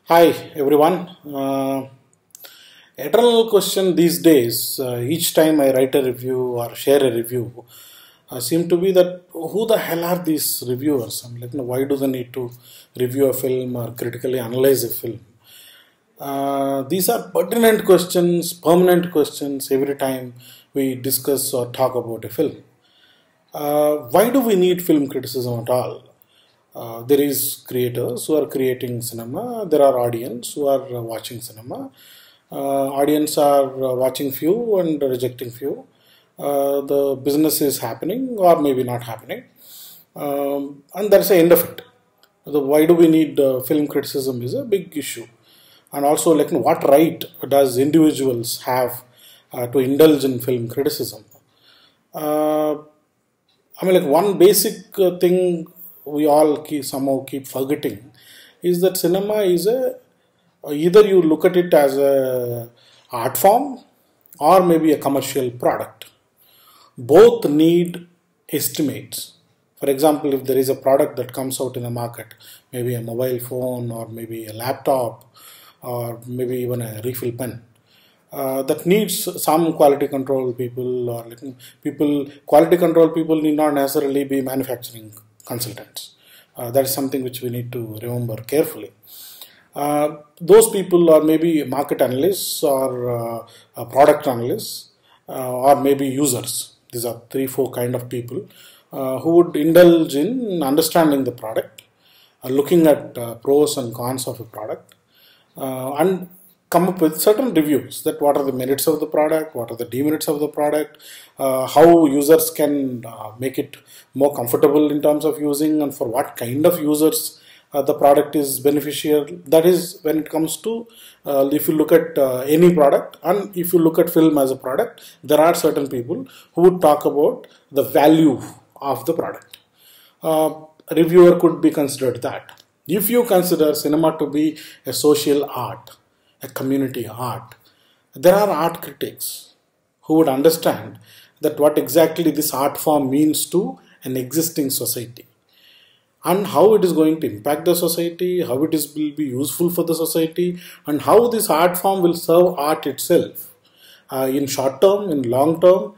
Hi everyone. Eternal question these days, each time I write a review or share a review, seem to be that who the hell are these reviewers? I'm like, why do they need to review a film or critically analyze a film? These are pertinent questions, permanent questions every time we discuss or talk about a film. Why do we need film criticism at all? There is creators who are creating cinema. There are audience who are watching cinema. Audience are watching few and rejecting few. The business is happening or maybe not happening, and that's the end of it. Why do we need film criticism is a big issue, and also like what right does individuals have to indulge in film criticism? Uh, like one basic thing we all somehow keep forgetting is that cinema is either you look at it as a art form or maybe a commercial product. Both need estimates. For example, if there is a product that comes out in the market, maybe a mobile phone or maybe a laptop or maybe even a refill pen, that needs some quality control people, or quality control people need not necessarily be manufacturing consultants. That is something which we need to remember carefully. Those people are maybe market analysts or product analysts or maybe users. These are 3-4 kind of people who would indulge in understanding the product, looking at pros and cons of a product, and come up with certain reviews that what are the merits of the product, what are the demerits of the product, how users can make it more comfortable in terms of using, and for what kind of users the product is beneficial. That is when it comes to if you look at any product, and if you look at film as a product, there are certain people who would talk about the value of the product. Reviewer could be considered that. If you consider cinema to be a social art, a community art, there are art critics who would understand that what exactly this art form means to an existing society and how it is going to impact the society, how it will be useful for the society, and how this art form will serve art itself in short term, in long term.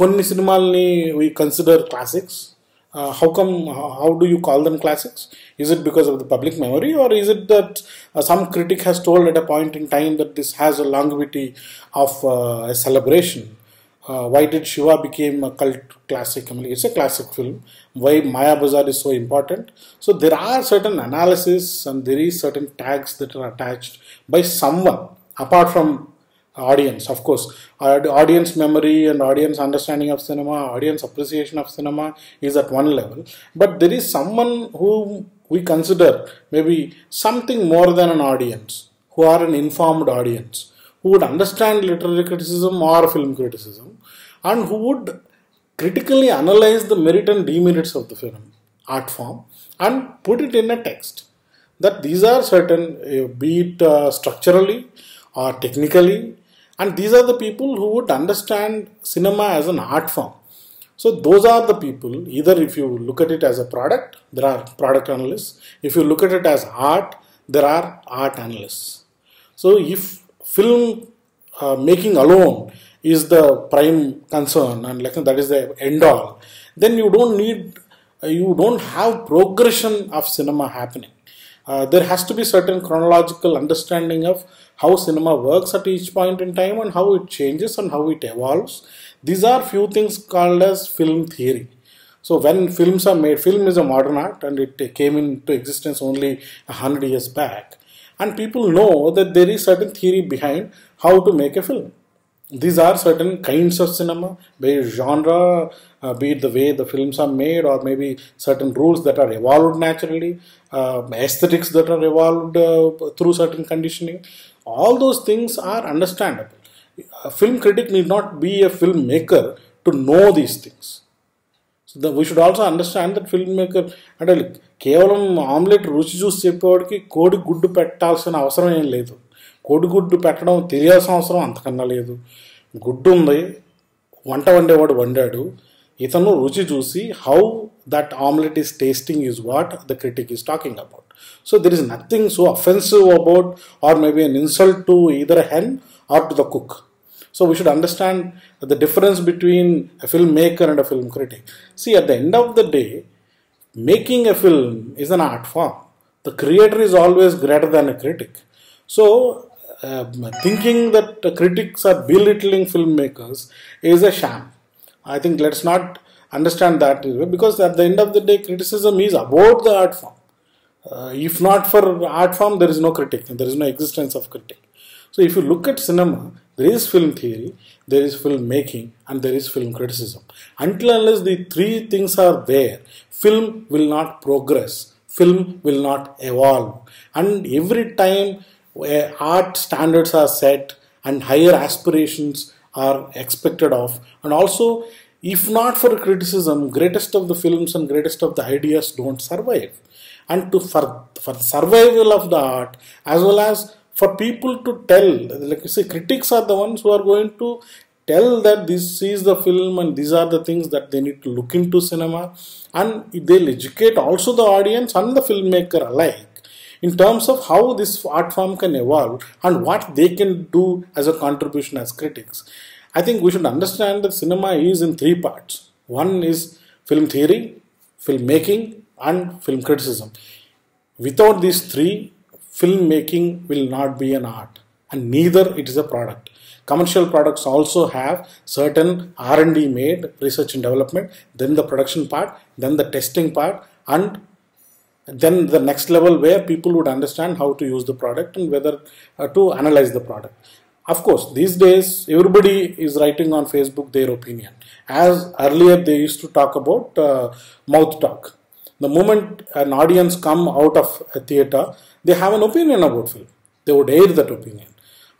Konni సినిమాల్ని we consider classics. How do you call them classics? Is it because of the public memory, or is it that some critic has told at a point in time that this has a longevity of a celebration? Why did Shiva became a cult classic? I mean, it's a classic film. Why Maya Bazaar is so important? So there are certain analysis and there is certain tags that are attached by someone apart from audience. Of course, audience memory and audience understanding of cinema, audience appreciation of cinema is at one level, but there is someone whom we consider maybe something more than an audience, who are an informed audience, who would understand literary criticism or film criticism, and who would critically analyze the merit and demerits of the film art form and put it in a text. That these are certain, be it structurally or technically, and these are the people who would understand cinema as an art form. So those are the people. Either if you look at it as a product, there are product analysts. If you look at it as art, there are art analysts. So if film making alone is the prime concern and like that is the end all, then you don't have progression of cinema happening. There has to be certain chronological understanding of how cinema works at each point in time and how it changes and how it evolves. These are few things called as film theory. So when films are made, film is a modern art and it came into existence only 100 years back. And people know that there is certain theory behind how to make a film. These are certain kinds of cinema, be it genre, be it the way the films are made, or maybe certain rules that are evolved naturally, aesthetics that are evolved through certain conditioning. All those things are understandable. A film critic need not be a filmmaker to know these things. So we should also understand that filmmaker అంటే కేవలం omelette రుచి చూసి చెప్పేవాడికి కోడి గుడ్డు పెట్టాల్సిన అవసరం ఏం లేదు. కోడిగుడ్డు పెట్టడం తెలియాల్సిన అవసరం అంతకన్నా లేదు. గుడ్డు ఉంది, వంట వండేవాడు వండాడు, ఇతను రుచి చూసి how that omelette is tasting is what the critic is talking about. So there is nothing so offensive about, or maybe an insult to either a hen or to the cook. So we should understand the difference between a filmmaker and a film critic. See, at the end of the day, making a film is an art form. The creator is always greater than a critic. So thinking that critics are belittling filmmakers is a sham. I think let's not understand that, because at the end of the day, criticism is about the art form. If not for art form, there is no critic, there is no existence of critic. So if you look at cinema, there is film theory, there is film making, and there is film criticism. Until unless the three things are there, film will not progress, film will not evolve. And every time art standards are set and higher aspirations are expected of, and also if not for criticism, greatest of the films and greatest of the ideas don't survive. And for the survival of the art, as well as for people to tell, like you say, critics are the ones who are going to tell that this is the film and these are the things that they need to look into cinema, and they'll educate also the audience and the filmmaker alike in terms of how this art form can evolve and what they can do as a contribution as critics. I think we should understand that cinema is in three parts. One is film theory, film making, and film criticism. Without these three, filmmaking will not be an art, and neither it is a product. Commercial products also have certain R&D made, research and development, then the production part, then the testing part, and then the next level where people would understand how to use the product and whether to analyze the product. Of course, these days everybody is writing on Facebook their opinion. As earlier they used to talk about mouth talk. The moment an audience come out of a theater, they have an opinion about film. They would air that opinion.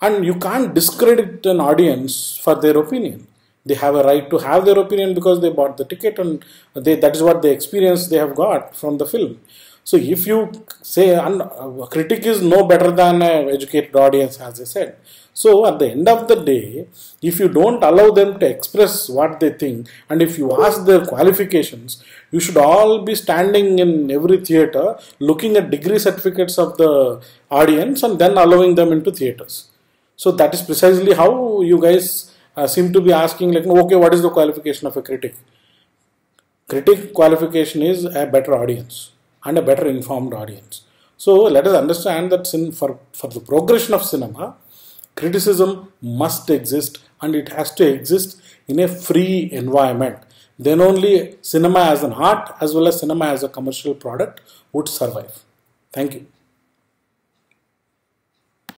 And you can't discredit an audience for their opinion. They have a right to have their opinion because they bought the ticket, and that is what the experience they have got from the film. So if you say a critic is no better than an educated audience, as I said. So at the end of the day, if you don't allow them to express what they think, and if you ask their qualifications, you should all be standing in every theater looking at degree certificates of the audience and then allowing them into theaters. So that is precisely how you guys seem to be asking, like, okay, what is the qualification of a critic? Critic qualification is a better audience and a better informed audience. So let us understand that for the progression of cinema, criticism must exist, and it has to exist in a free environment. Then only cinema as an art as well as cinema as a commercial product would survive. Thank you.